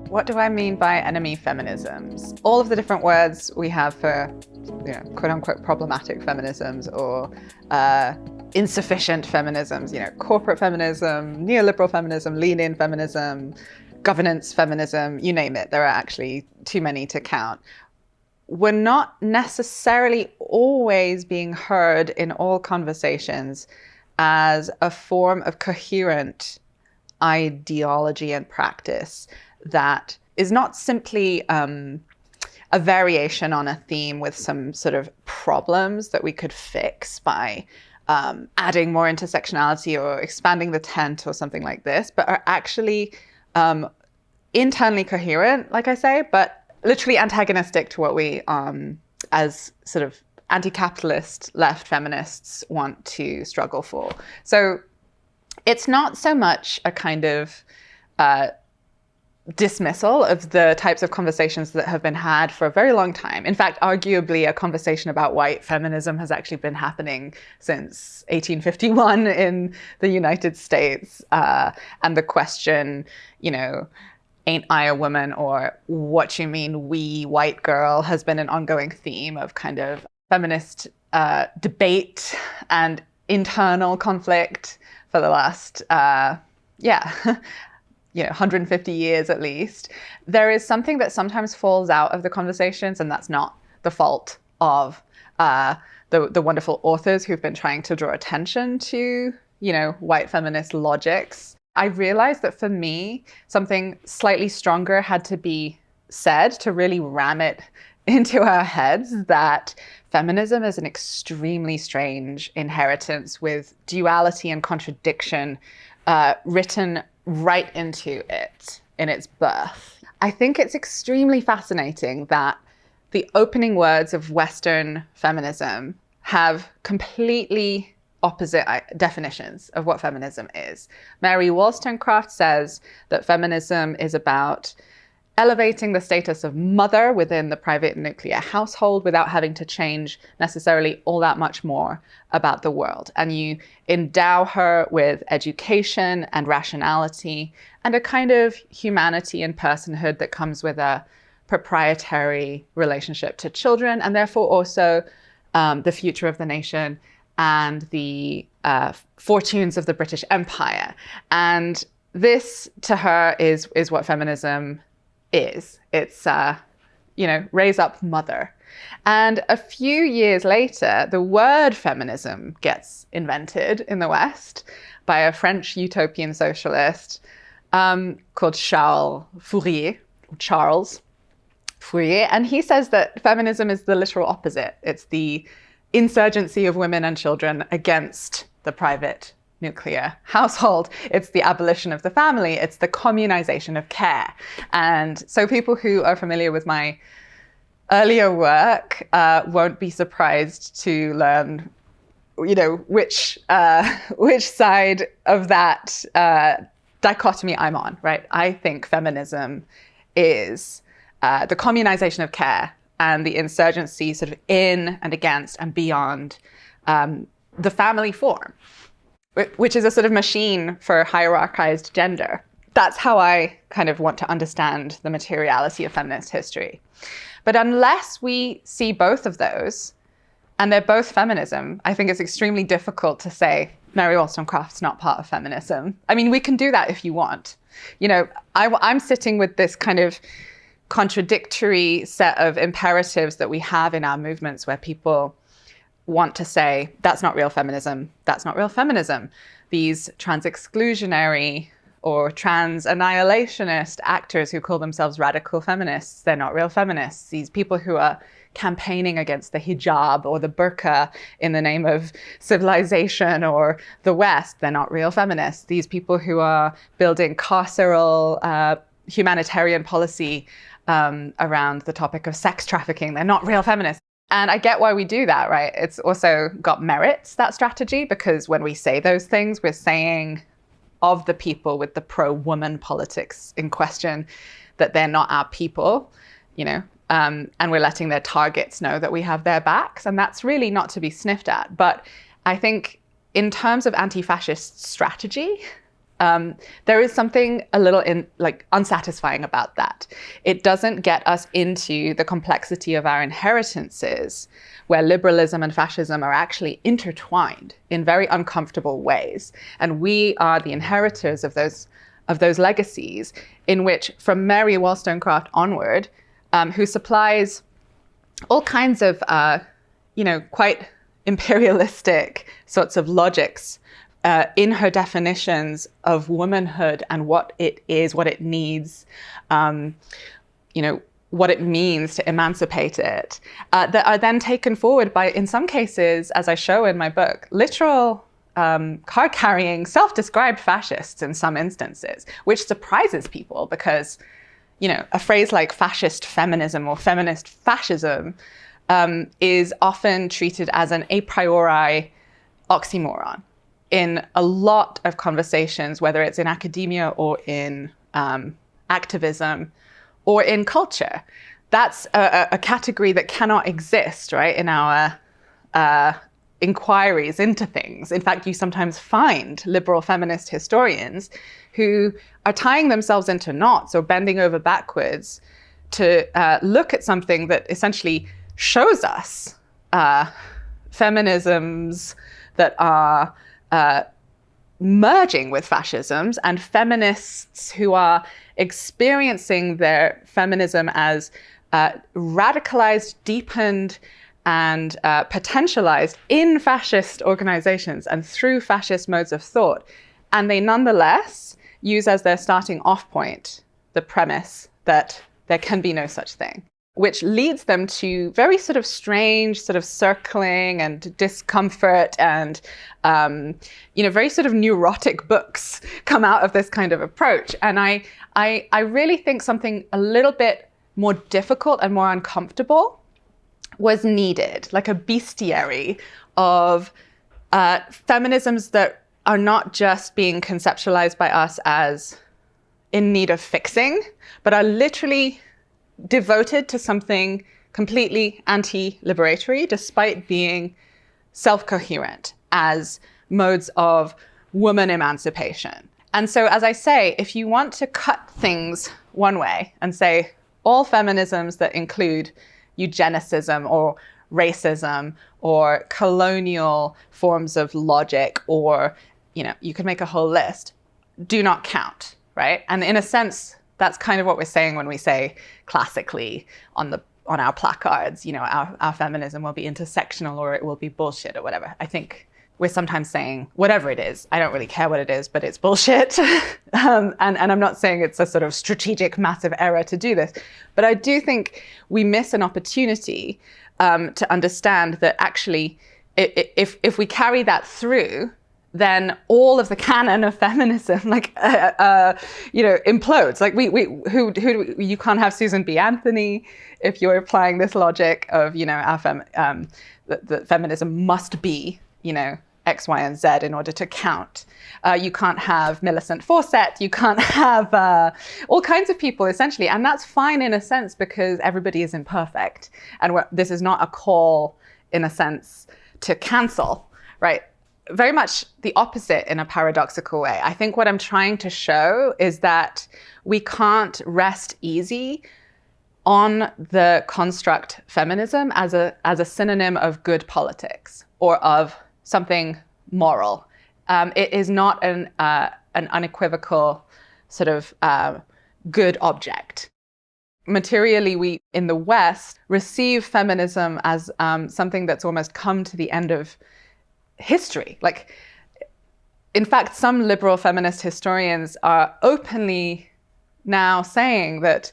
What do I mean by enemy feminisms? All of the different words we have for, quote unquote, problematic feminisms or insufficient feminisms, corporate feminism, neoliberal feminism, lean-in feminism, governance feminism, you name it. There are actually too many to count. We're not necessarily always being heard in all conversations as a form of coherent ideology and practice that is not simply a variation on a theme with some sort of problems that we could fix by adding more intersectionality or expanding the tent or something like this, but are actually internally coherent, like I say, but literally antagonistic to what we, as sort of anti-capitalist left feminists, want to struggle for. So it's not so much a kind of dismissal of the types of conversations that have been had for a very long time. In fact, arguably, a conversation about white feminism has actually been happening since 1851 in the United States. And the question, ain't I a woman, or what you mean we white girl, has been an ongoing theme of kind of feminist debate and internal conflict for the last 150 years at least. There is something that sometimes falls out of the conversations, and that's not the fault of the wonderful authors who've been trying to draw attention to, white feminist logics. I realized that for me, something slightly stronger had to be said to really ram it into our heads that feminism is an extremely strange inheritance with duality and contradiction written right into it in its birth. I think it's extremely fascinating that the opening words of Western feminism have completely opposite definitions of what feminism is. Mary Wollstonecraft says that feminism is about elevating the status of mother within the private nuclear household without having to change necessarily all that much more about the world. And you endow her with education and rationality and a kind of humanity and personhood that comes with a proprietary relationship to children, and therefore also the future of the nation and the fortunes of the British Empire. And this, to her, is what feminism is. It's, raise up mother. And a few years later, the word feminism gets invented in the West by a French utopian socialist called Charles Fourier. And he says that feminism is the literal opposite. It's the insurgency of women and children against the private nuclear household. It's the abolition of the family. It's the communization of care. And so people who are familiar with my earlier work won't be surprised to learn, which side of that dichotomy I'm on, right? I think feminism is the communization of care and the insurgency sort of in and against and beyond the family form, which is a sort of machine for hierarchized gender. That's how I kind of want to understand the materiality of feminist history. But unless we see both of those, and they're both feminism, I think it's extremely difficult to say Mary Wollstonecraft's not part of feminism. I mean, we can do that if you want. I'm sitting with this kind of contradictory set of imperatives that we have in our movements where people want to say, that's not real feminism, that's not real feminism. These trans-exclusionary or trans-annihilationist actors who call themselves radical feminists, they're not real feminists. These people who are campaigning against the hijab or the burqa in the name of civilization or the West, they're not real feminists. These people who are building carceral humanitarian policy around the topic of sex trafficking, they're not real feminists. And I get why we do that, right? It's also got merits, that strategy, because when we say those things, we're saying of the people with the pro-woman politics in question that they're not our people, and we're letting their targets know that we have their backs. And that's really not to be sniffed at. But I think in terms of anti-fascist strategy, there is something a little unsatisfying about that. It doesn't get us into the complexity of our inheritances, where liberalism and fascism are actually intertwined in very uncomfortable ways. And we are the inheritors of those legacies, in which, from Mary Wollstonecraft onward, who supplies all kinds of, quite imperialistic sorts of logics in her definitions of womanhood and what it is, what it needs, what it means to emancipate it, that are then taken forward by, in some cases, as I show in my book, literal card-carrying, self-described fascists in some instances, which surprises people because, a phrase like fascist feminism or feminist fascism is often treated as an a priori oxymoron in a lot of conversations, whether it's in academia or in activism or in culture. That's a category that cannot exist, right, in our inquiries into things. In fact, you sometimes find liberal feminist historians who are tying themselves into knots or bending over backwards to look at something that essentially shows us feminisms that are merging with fascisms, and feminists who are experiencing their feminism as radicalized, deepened, and potentialized in fascist organizations and through fascist modes of thought. And they nonetheless use as their starting off point the premise that there can be no such thing, which leads them to very sort of strange sort of circling and discomfort and, very sort of neurotic books come out of this kind of approach. And I really think something a little bit more difficult and more uncomfortable was needed, like a bestiary of feminisms that are not just being conceptualized by us as in need of fixing, but are literally devoted to something completely anti-liberatory, despite being self-coherent as modes of woman emancipation. And so, as I say, if you want to cut things one way and say all feminisms that include eugenicism or racism or colonial forms of logic, or, you could make a whole list, do not count, right? And in a sense, that's kind of what we're saying when we say classically on our placards, our feminism will be intersectional or it will be bullshit or whatever. I think we're sometimes saying whatever it is, I don't really care what it is, but it's bullshit. And I'm not saying it's a sort of strategic, massive error to do this, but I do think we miss an opportunity to understand that actually, if we carry that through, then all of the canon of feminism, implodes. Like you can't have Susan B. Anthony if you're applying this logic of, that feminism must be, X, Y, and Z in order to count. You can't have Millicent Fawcett. You can't have all kinds of people, essentially. And that's fine in a sense because everybody is imperfect. And this is not a call, in a sense, to cancel, right? Very much the opposite in a paradoxical way. I think what I'm trying to show is that we can't rest easy on the construct feminism as a synonym of good politics or of something moral. It is not an unequivocal sort of good object. Materially, we in the West receive feminism as something that's almost come to the end of history. Like, in fact, some liberal feminist historians are openly now saying that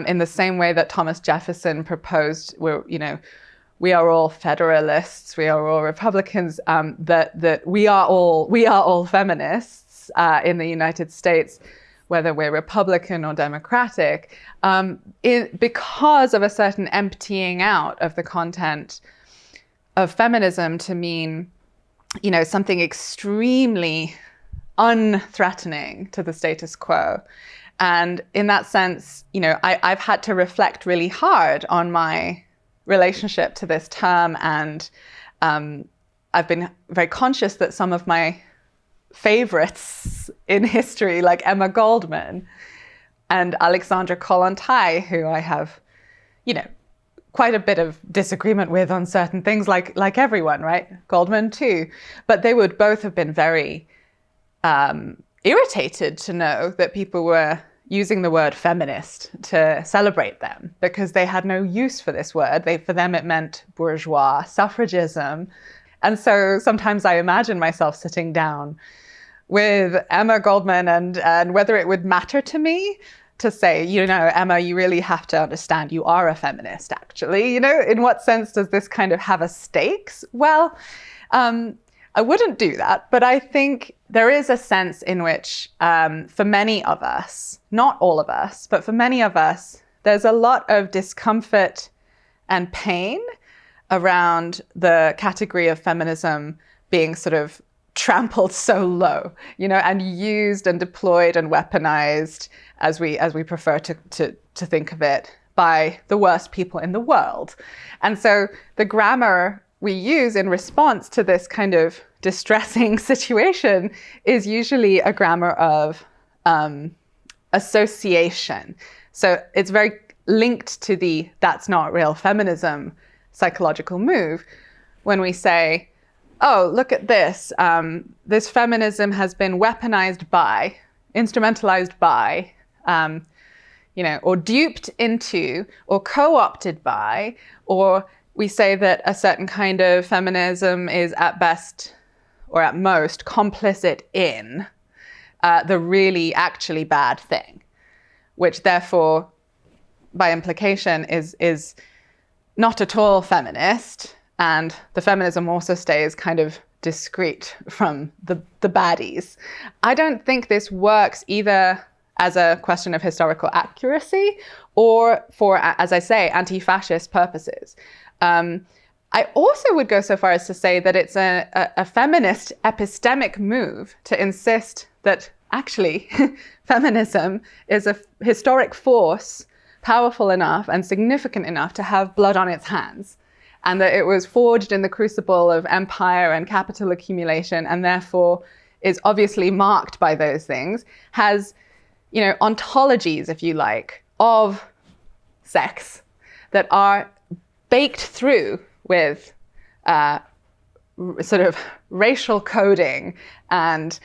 in the same way that Thomas Jefferson proposed, we are all Federalists, we are all Republicans, that we are all feminists in the United States, whether we're Republican or Democratic, because of a certain emptying out of the content of feminism to mean, something extremely unthreatening to the status quo. And in that sense, I've had to reflect really hard on my relationship to this term, and I've been very conscious that some of my favorites in history, like Emma Goldman and Alexandra Kollontai, who I have, quite a bit of disagreement with on certain things, like everyone, right? Goldman too. But they would both have been very irritated to know that people were using the word feminist to celebrate them, because they had no use for this word. For them, it meant bourgeois suffragism. And so sometimes I imagine myself sitting down with Emma Goldman and whether it would matter to me to say, Emma, you really have to understand you are a feminist, actually. In what sense does this kind of have a stakes? Well, I wouldn't do that, but I think there is a sense in which, for many of us, not all of us, but for many of us, there's a lot of discomfort and pain around the category of feminism being sort of trampled so low, and used and deployed and weaponized, as we prefer to think of it, by the worst people in the world. And so the grammar we use in response to this kind of distressing situation is usually a grammar of association. So it's very linked to the "that's not real feminism" psychological move when we say, oh, look at this. This feminism has been weaponized by, instrumentalized by, or duped into, or co-opted by, or we say that a certain kind of feminism is at best or at most complicit in the really actually bad thing, which therefore, by implication, is not at all feminist. And the feminism also stays kind of discrete from the baddies. I don't think this works either as a question of historical accuracy or for, as I say, anti-fascist purposes. I also would go so far as to say that it's a feminist epistemic move to insist that actually feminism is a historic force powerful enough and significant enough to have blood on its hands, and that it was forged in the crucible of empire and capital accumulation, and therefore is obviously marked by those things, has, ontologies, if you like, of sex that are baked through with sort of racial coding and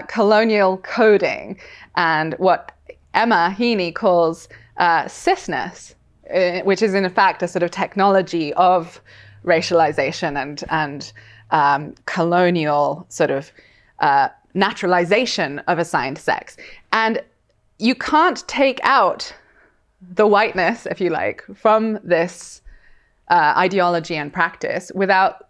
colonial coding and what Emma Heaney calls cisness, which is in fact a sort of technology of racialization and colonial sort of naturalization of assigned sex. And you can't take out the whiteness, if you like, from this ideology and practice without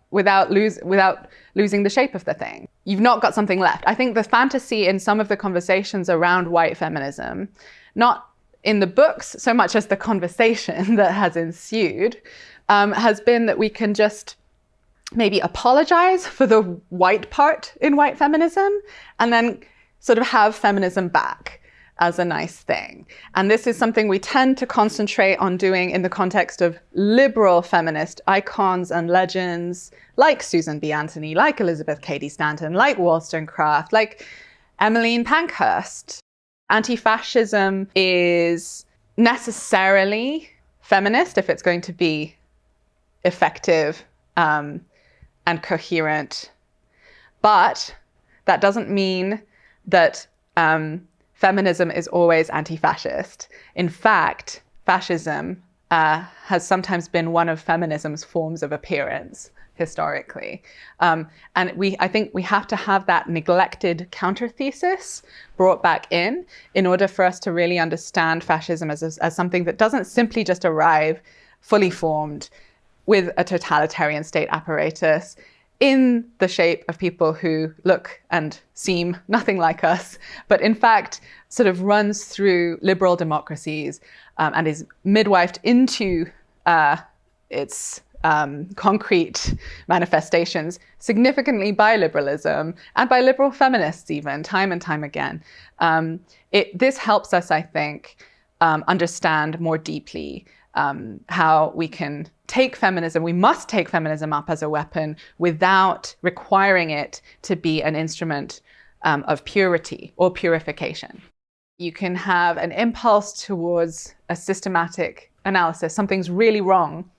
losing the shape of the thing. You've not got something left. I think the fantasy in some of the conversations around white feminism, not in the books so much as the conversation that has ensued, has been that we can just maybe apologize for the white part in white feminism and then sort of have feminism back as a nice thing. And this is something we tend to concentrate on doing in the context of liberal feminist icons and legends like Susan B. Anthony, like Elizabeth Cady Stanton, like Wollstonecraft, like Emmeline Pankhurst. Anti-fascism is necessarily feminist if it's going to be effective and coherent. But that doesn't mean that feminism is always anti-fascist. In fact, fascism has sometimes been one of feminism's forms of appearance historically. And I think we have to have that neglected counter-thesis brought back in order for us to really understand fascism as something that doesn't simply just arrive fully formed with a totalitarian state apparatus in the shape of people who look and seem nothing like us, but in fact sort of runs through liberal democracies and is midwifed into its concrete manifestations significantly by liberalism and by liberal feminists even, time and time again. This helps us, I think, understand more deeply how we can take feminism, we must take feminism up as a weapon without requiring it to be an instrument of purity or purification. You can have an impulse towards a systematic analysis. Something's really wrong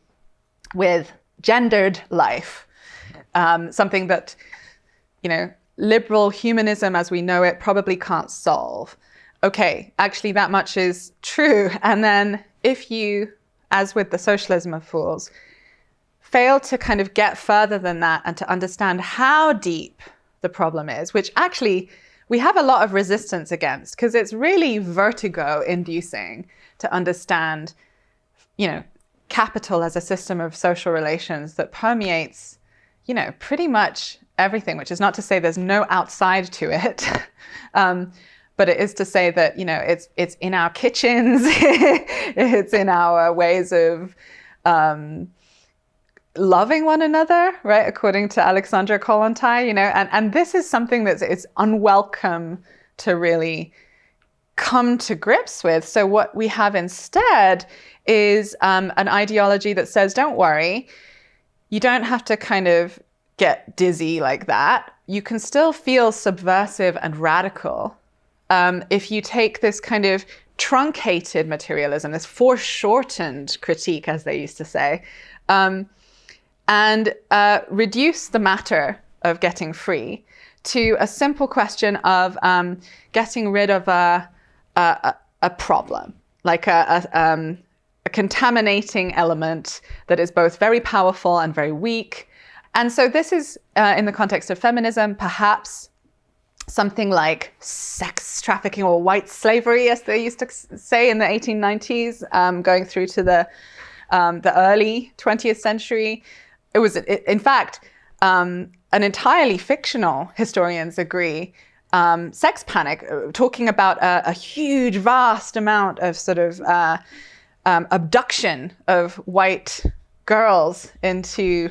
with gendered life. Something that, liberal humanism as we know it probably can't solve. Okay, actually that much is true. And then if you, as with the socialism of fools, fail to kind of get further than that and to understand how deep the problem is, which actually we have a lot of resistance against, because it's really vertigo-inducing to understand, capital as a system of social relations that permeates, pretty much everything, which is not to say there's no outside to it. But it is to say that, it's in our kitchens, it's in our ways of loving one another, right? According to Alexandra Kollontai, and this is something it's unwelcome to really come to grips with. So what we have instead is an ideology that says, don't worry, you don't have to kind of get dizzy like that. You can still feel subversive and radical if you take this kind of truncated materialism, this foreshortened critique, as they used to say, and reduce the matter of getting free to a simple question of getting rid of a problem, like a contaminating element that is both very powerful and very weak. And so this is, in the context of feminism, perhaps something like sex trafficking or white slavery, as they used to say in the 1890s, going through to the early 20th century. It was, in fact, an entirely fictional, historians agree, sex panic, talking about a huge, vast amount of sort of abduction of white girls into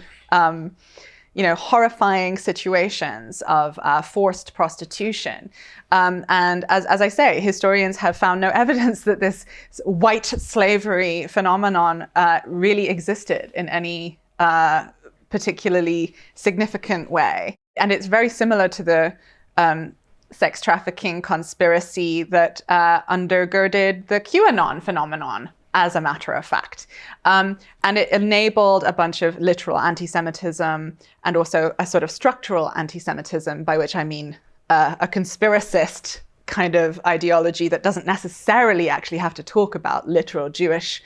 horrifying situations of forced prostitution. And as I say, historians have found no evidence that this white slavery phenomenon really existed in any particularly significant way. And it's very similar to the sex trafficking conspiracy that undergirded the QAnon phenomenon, as a matter of fact. And it enabled a bunch of literal anti-Semitism and also a sort of structural anti-Semitism, by which I mean a conspiracist kind of ideology that doesn't necessarily actually have to talk about literal Jewish,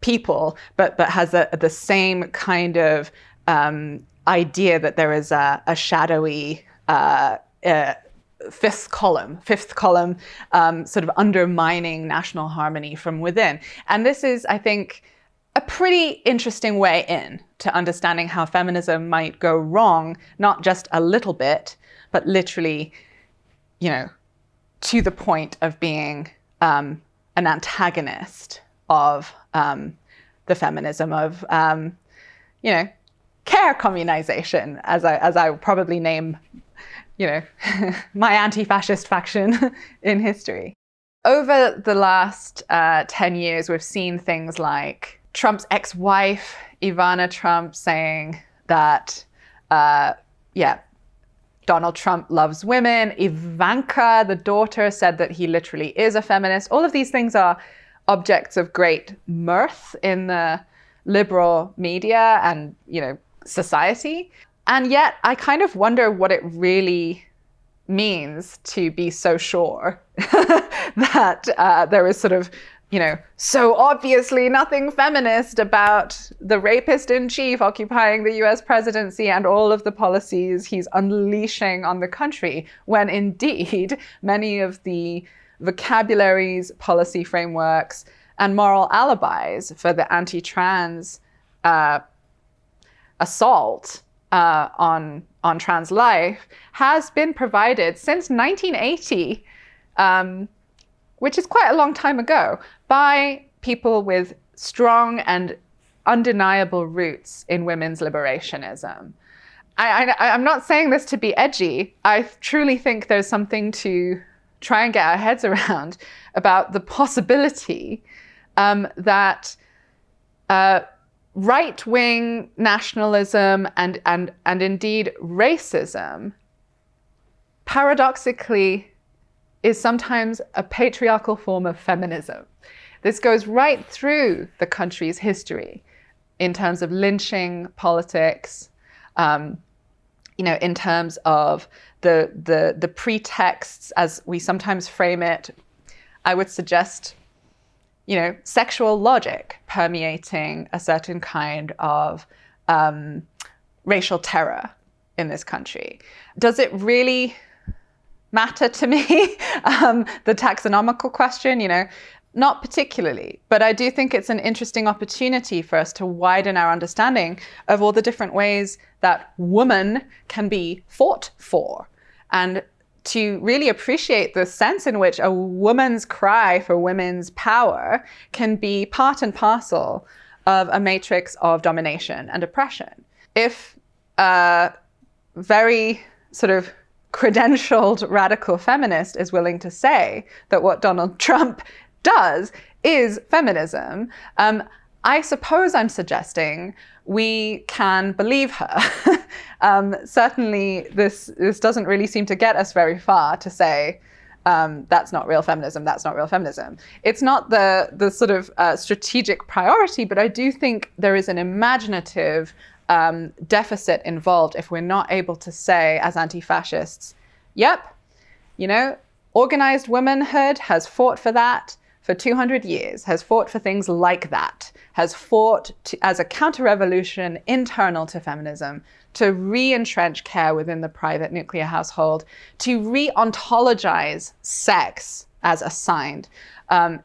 people, but has the same kind of idea that there is a shadowy fifth column, sort of undermining national harmony from within. And this is, I think, a pretty interesting way in to understanding how feminism might go wrong, not just a little bit, but literally, to the point of being an antagonist of the feminism of, care communization, as I would probably name my anti-fascist faction in history. Over the last 10 years, we've seen things like Trump's ex-wife, Ivana Trump, saying that, Donald Trump loves women. Ivanka, the daughter, said that he literally is a feminist. All of these things are objects of great mirth in the liberal media and, society. And yet I kind of wonder what it really means to be so sure that there is sort of, so obviously nothing feminist about the rapist in chief occupying the US presidency and all of the policies he's unleashing on the country, when indeed many of the vocabularies, policy frameworks, and moral alibis for the anti-trans assault on trans life has been provided since 1980, which is quite a long time ago, by people with strong and undeniable roots in women's liberationism. I'm not saying this to be edgy. I truly think there's something to try and get our heads around about the possibility that right-wing nationalism and indeed racism paradoxically is sometimes a patriarchal form of feminism. This goes right through the country's history in terms of lynching politics, in terms of the pretexts as we sometimes frame it. I would suggest, sexual logic permeating a certain kind of racial terror in this country. Does it really matter to me? The taxonomical question, not particularly, but I do think it's an interesting opportunity for us to widen our understanding of all the different ways that woman can be fought for, and to really appreciate the sense in which a woman's cry for women's power can be part and parcel of a matrix of domination and oppression. If a very sort of credentialed radical feminist is willing to say that what Donald Trump does is feminism, I suppose I'm suggesting we can believe her. Certainly, this doesn't really seem to get us very far to say that's not real feminism, that's not real feminism. It's not the sort of strategic priority, but I do think there is an imaginative deficit involved if we're not able to say, as anti-fascists, yep, organized womanhood has fought for that for 200 years, has fought for things like that, has fought as a counter-revolution internal to feminism, to re-entrench care within the private nuclear household, to re-ontologize sex as assigned,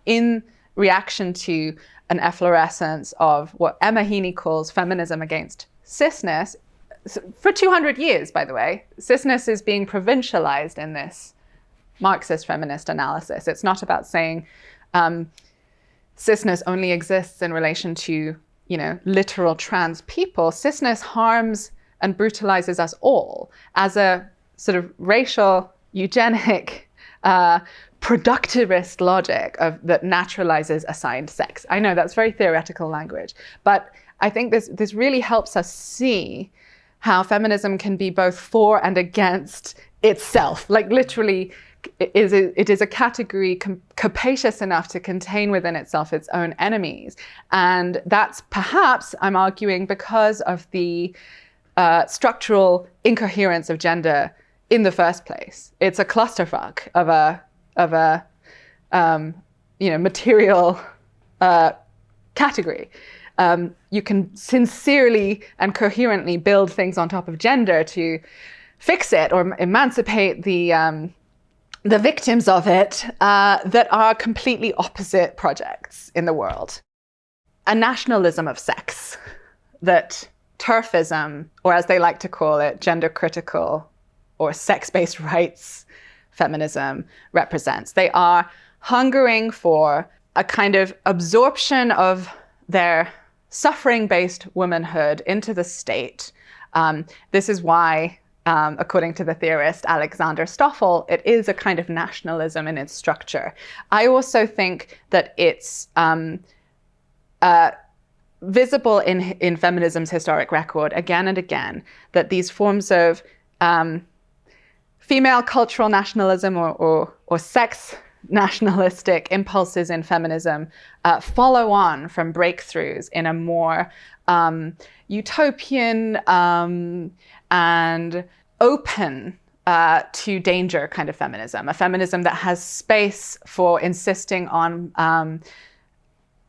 in reaction to an efflorescence of what Emma Heaney calls feminism against cisness. For 200 years, by the way, cisness is being provincialized in this Marxist feminist analysis. It's not about saying cisness only exists in relation to, literal trans people. Cisness harms and brutalizes us all as a sort of racial, eugenic, productivist logic that naturalizes assigned sex. I know that's very theoretical language, but I think this really helps us see how feminism can be both for and against itself. Like literally, it is a category capacious enough to contain within itself its own enemies. And that's perhaps, I'm arguing, because of the structural incoherence of gender in the first place. It's a clusterfuck of a material category. You can sincerely and coherently build things on top of gender to fix it or emancipate the victims of it that are completely opposite projects in the world. A nationalism of sex that turfism, or as they like to call it, gender critical or sex-based rights feminism represents. They are hungering for a kind of absorption of their suffering-based womanhood into the state. This is why, according to the theorist Alexander Stoffel, it is a kind of nationalism in its structure. I also think that it's visible in feminism's historic record again and again that these forms of female cultural nationalism or sex nationalistic impulses in feminism follow on from breakthroughs in a more utopian and open to danger kind of feminism, a feminism that has space for insisting on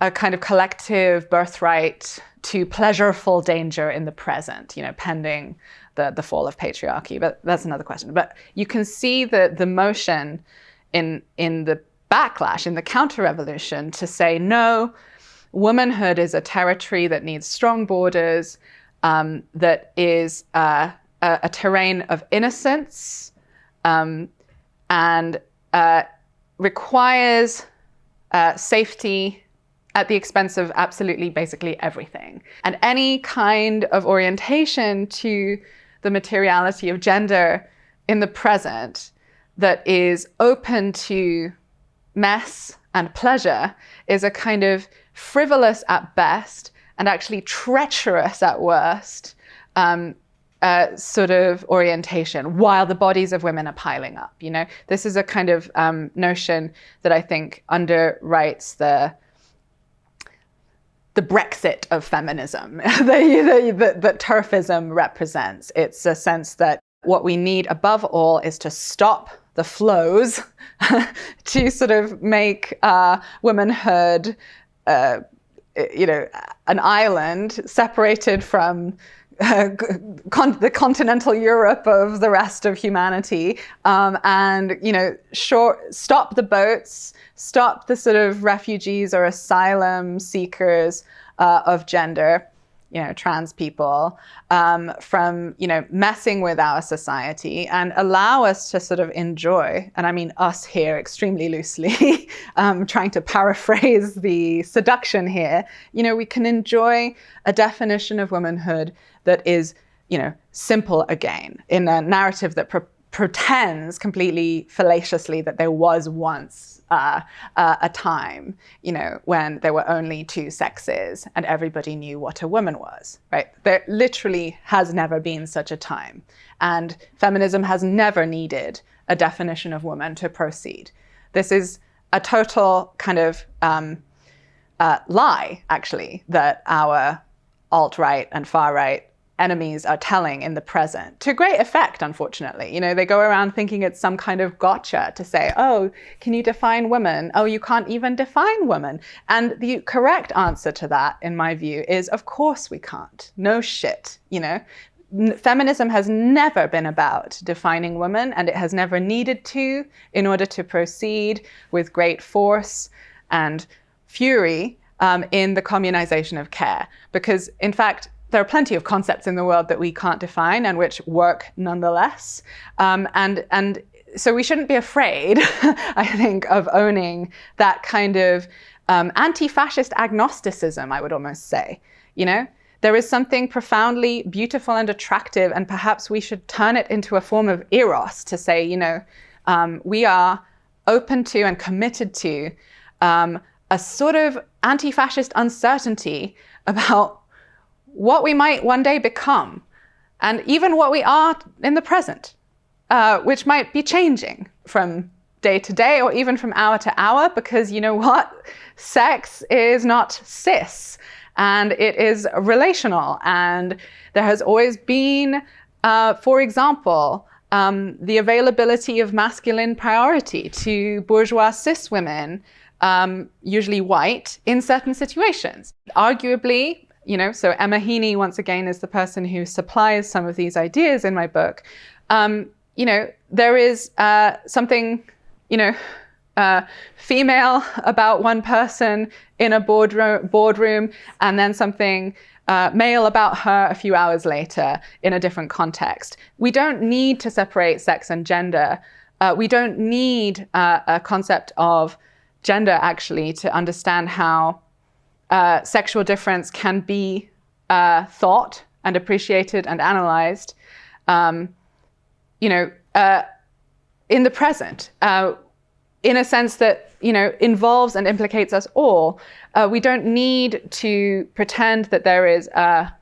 a kind of collective birthright to pleasureful danger in the present, pending the fall of patriarchy. But that's another question. But you can see the motion in the backlash, in the counter-revolution, to say, no, womanhood is a territory that needs strong borders, that is a terrain of innocence, and requires safety at the expense of absolutely, basically everything. And any kind of orientation to the materiality of gender in the present that is open to mess and pleasure is a kind of frivolous at best and actually treacherous at worst sort of orientation while the bodies of women are piling up. This is a kind of notion that I think underwrites the Brexit of feminism that turfism represents. It's a sense that what we need above all is to stop the flows to sort of make womanhood, an island separated from the continental Europe of the rest of humanity, and stop the boats, stop the sort of refugees or asylum seekers of gender, trans people, from messing with our society, and allow us to sort of enjoy, and I mean us here extremely loosely, trying to paraphrase the seduction here, we can enjoy a definition of womanhood that is, simple again, in a narrative that pretends completely fallaciously that there was once a time, when there were only two sexes and everybody knew what a woman was, right? There literally has never been such a time. And feminism has never needed a definition of woman to proceed. This is a total kind of lie, actually, that our alt-right and far-right enemies are telling in the present, to great effect, unfortunately. They go around thinking it's some kind of gotcha to say, oh, can you define woman? Oh, you can't even define woman. And the correct answer to that, in my view, is of course we can't. No shit, Feminism has never been about defining women, and it has never needed to in order to proceed with great force and fury in the communization of care. Because, in fact, there are plenty of concepts in the world that we can't define and which work nonetheless. And so we shouldn't be afraid, I think, of owning that kind of anti-fascist agnosticism, I would almost say. There is something profoundly beautiful and attractive, and perhaps we should turn it into a form of eros to say, we are open to and committed to a sort of anti-fascist uncertainty about what we might one day become, and even what we are in the present, which might be changing from day to day or even from hour to hour, because you know what? Sex is not cis, and it is relational. And there has always been, for example, the availability of masculine priority to bourgeois cis women, usually white, in certain situations. Arguably, so Emma Heaney, once again, is the person who supplies some of these ideas in my book. There is something, female about one person in a boardroom, and then something male about her a few hours later in a different context. We don't need to separate sex and gender. We don't need a concept of gender, actually, to understand how sexual difference can be thought and appreciated and analyzed, in the present, in a sense that, involves and implicates us all. We don't need to pretend that there is a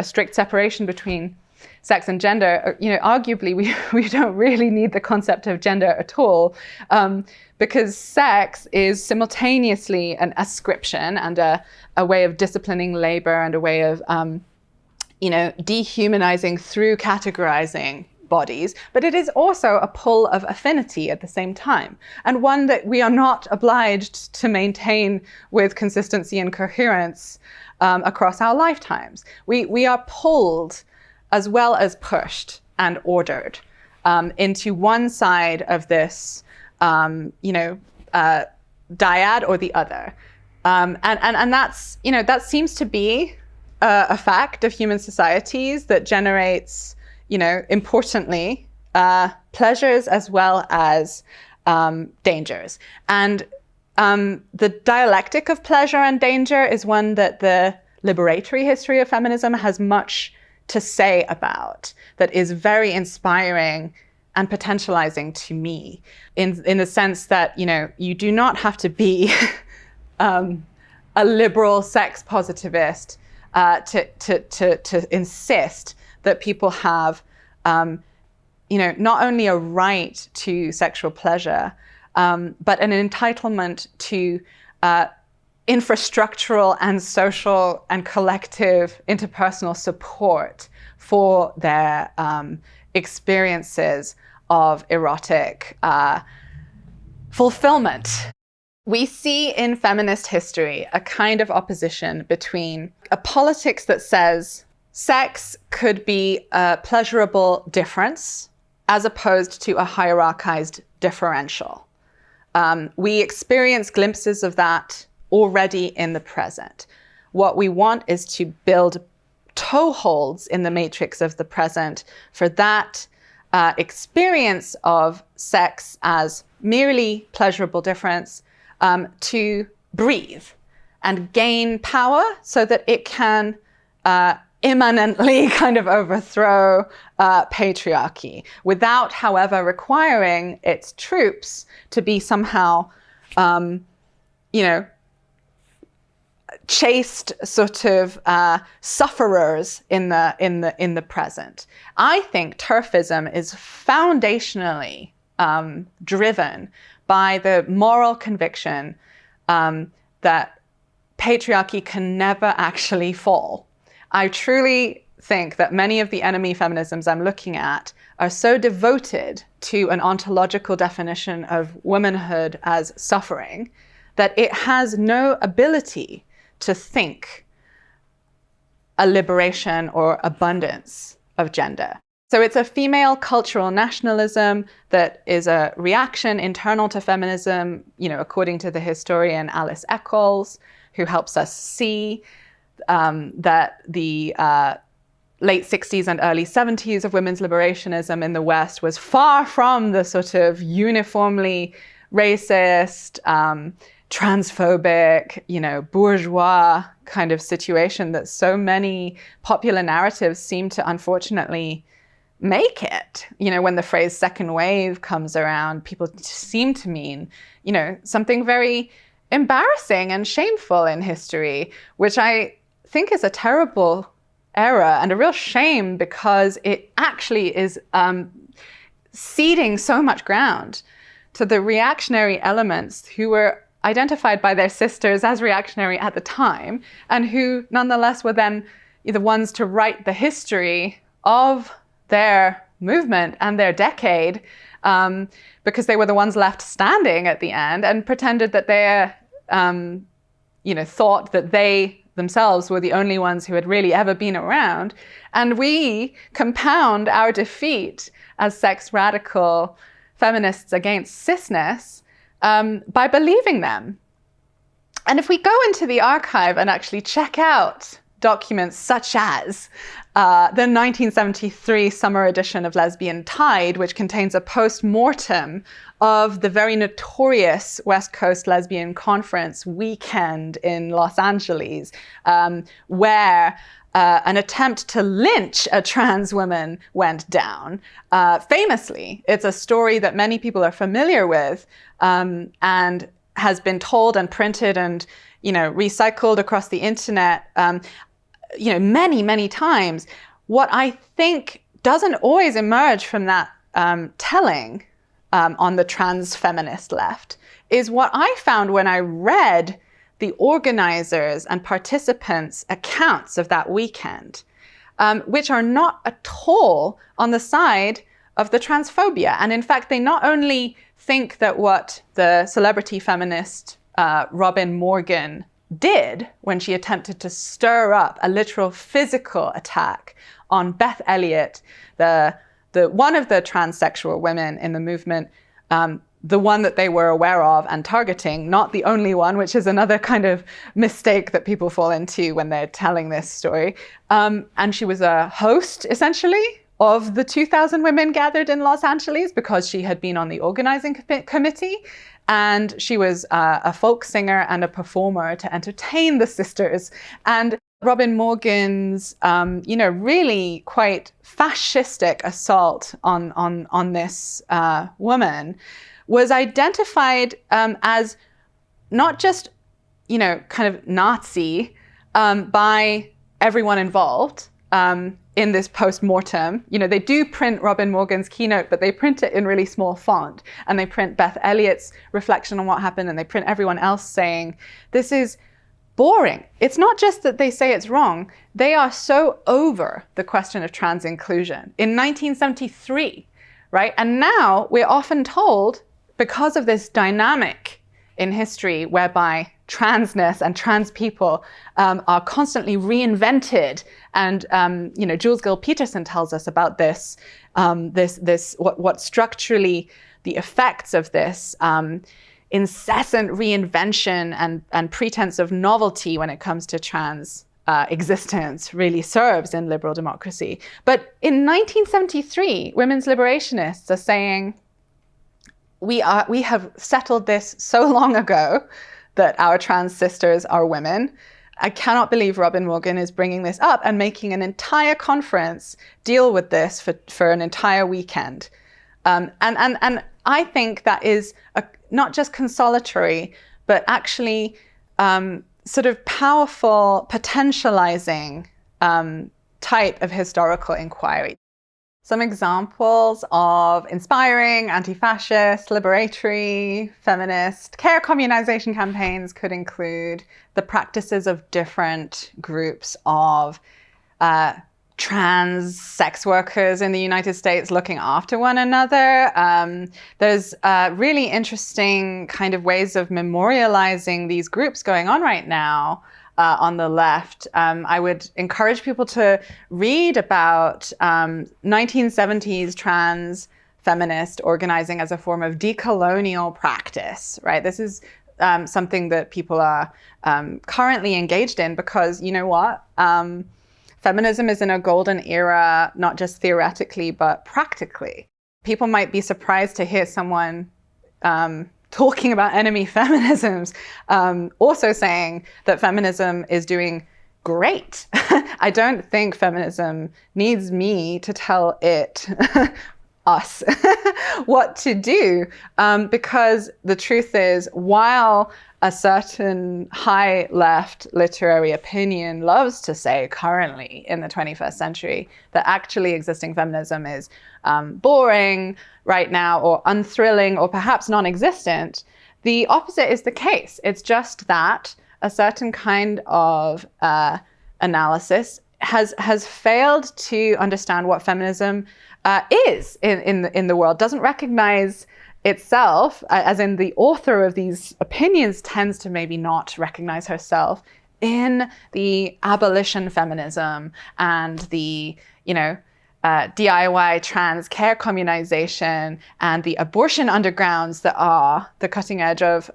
strict separation between sex and gender. Arguably, we don't really need the concept of gender at all, because sex is simultaneously an ascription and a way of disciplining labor and a way of, dehumanizing through categorizing bodies, but it is also a pull of affinity at the same time, and one that we are not obliged to maintain with consistency and coherence across our lifetimes. We are pulled as well as pushed and ordered into one side of this, dyad or the other. And that's, that seems to be a fact of human societies that generates, importantly, pleasures as well as dangers. And the dialectic of pleasure and danger is one that the liberatory history of feminism has much to say about, that is very inspiring and potentializing to me, in the sense that, you do not have to be a liberal sex positivist to insist that people have, not only a right to sexual pleasure, but an entitlement to infrastructural and social and collective interpersonal support for their experiences of erotic fulfillment. We see in feminist history a kind of opposition between a politics that says sex could be a pleasurable difference as opposed to a hierarchized differential. We experience glimpses of that already in the present. What we want is to build toeholds in the matrix of the present for that experience of sex as merely pleasurable difference to breathe and gain power so that it can immanently kind of overthrow patriarchy without, however, requiring its troops to be somehow, chaste sort of sufferers in the present. I think turfism is foundationally driven by the moral conviction that patriarchy can never actually fall. I truly think that many of the enemy feminisms I'm looking at are so devoted to an ontological definition of womanhood as suffering that it has no ability to think a liberation or abundance of gender. So it's a female cultural nationalism that is a reaction internal to feminism, according to the historian Alice Eccles, who helps us see that the late 60s and early 70s of women's liberationism in the West was far from the sort of uniformly racist, transphobic, bourgeois kind of situation that so many popular narratives seem to unfortunately make it. When the phrase second wave comes around, people seem to mean, something very embarrassing and shameful in history, which I think is a terrible error and a real shame because it actually is ceding so much ground to the reactionary elements who were identified by their sisters as reactionary at the time and who nonetheless were then the ones to write the history of their movement and their decade because they were the ones left standing at the end and pretended that they thought that they themselves were the only ones who had really ever been around. And we compound our defeat as sex radical feminists against cisness by believing them. And if we go into the archive and actually check out documents such as the 1973 summer edition of Lesbian Tide, which contains a post-mortem of the very notorious West Coast Lesbian Conference weekend in Los Angeles, where an attempt to lynch a trans woman went down. Famously, it's a story that many people are familiar with and has been told and printed and recycled across the internet many, many times. What I think doesn't always emerge from that telling on the trans feminist left is what I found when I read the organizers and participants' accounts of that weekend, which are not at all on the side of the transphobia. And in fact, they not only think that what the celebrity feminist Robin Morgan did when she attempted to stir up a literal physical attack on Beth Elliott, the one of the transsexual women in the movement, the one that they were aware of and targeting, not the only one, which is another kind of mistake that people fall into when they're telling this story. And she was a host, essentially, of the 2,000 women gathered in Los Angeles because she had been on the organizing committee. And she was a folk singer and a performer to entertain the sisters. And Robin Morgan's, really quite fascistic assault on this woman was identified as not just, kind of Nazi by everyone involved. in this post-mortem. They do print Robin Morgan's keynote, but they print it in really small font. And they print Beth Elliott's reflection on what happened, and they print everyone else saying, this is boring. It's not just that they say it's wrong. They are so over the question of trans inclusion in 1973, right? And now we're often told, because of this dynamic in history whereby transness and trans people are constantly reinvented, and Jules Gill-Peterson tells us about this, what structurally the effects of this incessant reinvention and pretense of novelty when it comes to trans existence really serves in liberal democracy. But in 1973, women's liberationists are saying, we have settled this so long ago that our trans sisters are women. I cannot believe Robin Morgan is bringing this up and making an entire conference deal with this for an entire weekend. And I think that is not just consolatory, but actually sort of powerful, potentializing type of historical inquiry. Some examples of inspiring anti-fascist, liberatory, feminist, care communization campaigns could include the practices of different groups of trans sex workers in the United States looking after one another. There's really interesting kind of ways of memorializing these groups going on right now. On the left, I would encourage people to read about 1970s trans feminist organizing as a form of decolonial practice, right? This is something that people are currently engaged in because, you know what? Feminism is in a golden era, not just theoretically, but practically. People might be surprised to hear someone talking about enemy feminisms, also saying that feminism is doing great. I don't think feminism needs me to tell it, us, what to do, because the truth is, while a certain high left literary opinion loves to say currently in the 21st century that actually existing feminism is boring right now or unthrilling or perhaps non-existent, the opposite is the case. It's just that a certain kind of analysis has failed to understand what feminism is in the world, doesn't recognize itself, as in the author of these opinions tends to maybe not recognize herself in the abolition feminism and the, DIY trans care communization and the abortion undergrounds that are the cutting edge of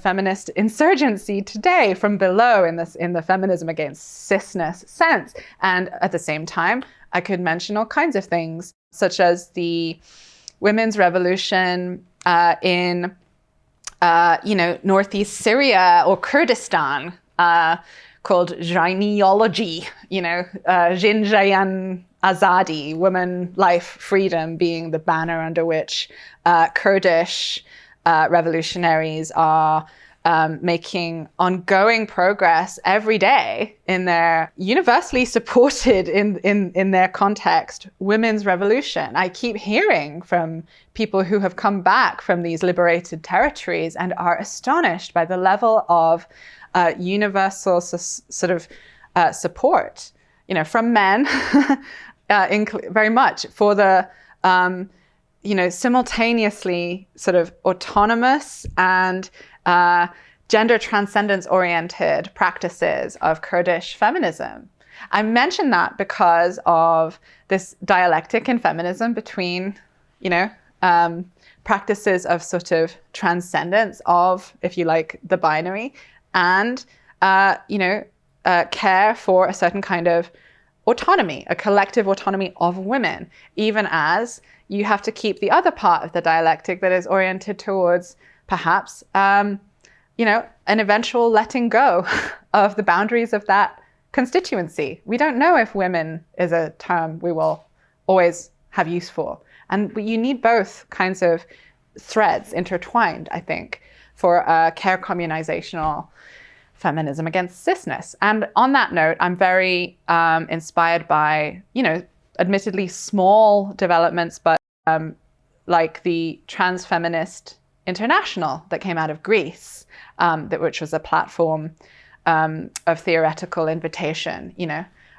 feminist insurgency today from below in the feminism against cisness sense. And at the same time, I could mention all kinds of things, such as the women's revolution in northeast Syria or Kurdistan, called Jaineology, Jinjayan Azadi, woman, life, freedom, being the banner under which Kurdish revolutionaries are making ongoing progress every day in their universally supported in their context women's revolution. I keep hearing from people who have come back from these liberated territories and are astonished by the level of universal sort of support, from men, very much for the simultaneously sort of autonomous and gender transcendence oriented practices of Kurdish feminism. I mention that because of this dialectic in feminism between, practices of sort of transcendence of, if you like, the binary and, care for a certain kind of autonomy, a collective autonomy of women, even as you have to keep the other part of the dialectic that is oriented towards perhaps, an eventual letting go of the boundaries of that constituency. We don't know if women is a term we will always have use for. And you need both kinds of threads intertwined, I think, for a care communizational feminism against cisness. And on that note, I'm very inspired by, admittedly small developments, but like the Trans Feminist International that came out of Greece, which was a platform of theoretical invitation,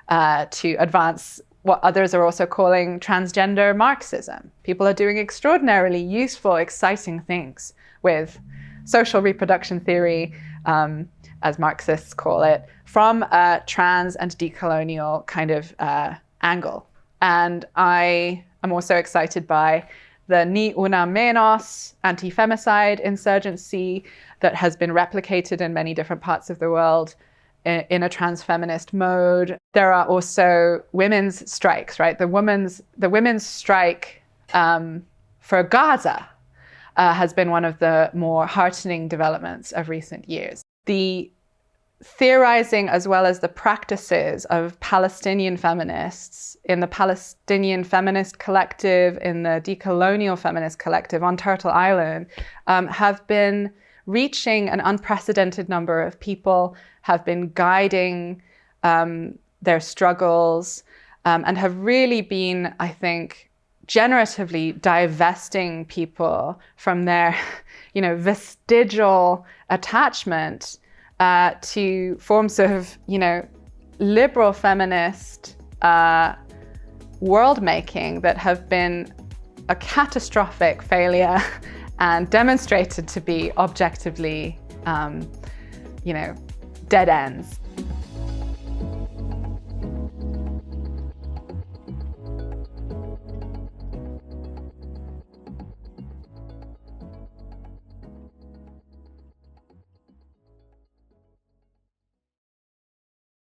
to advance what others are also calling transgender Marxism. People are doing extraordinarily useful, exciting things with social reproduction theory, as Marxists call it, from a trans and decolonial kind of angle. And I am also excited by the Ni Una Menos anti-femicide insurgency that has been replicated in many different parts of the world in a trans-feminist mode. There are also women's strikes, right? The women's strike for Gaza has been one of the more heartening developments of recent years. The theorizing as well as the practices of Palestinian feminists in the Palestinian Feminist Collective, in the Decolonial Feminist Collective on Turtle Island, have been reaching an unprecedented number of people, have been guiding their struggles, and have really been, I think, generatively divesting people from their, vestigial attachment to forms of, liberal feminist world-making that have been a catastrophic failure and demonstrated to be objectively, dead ends.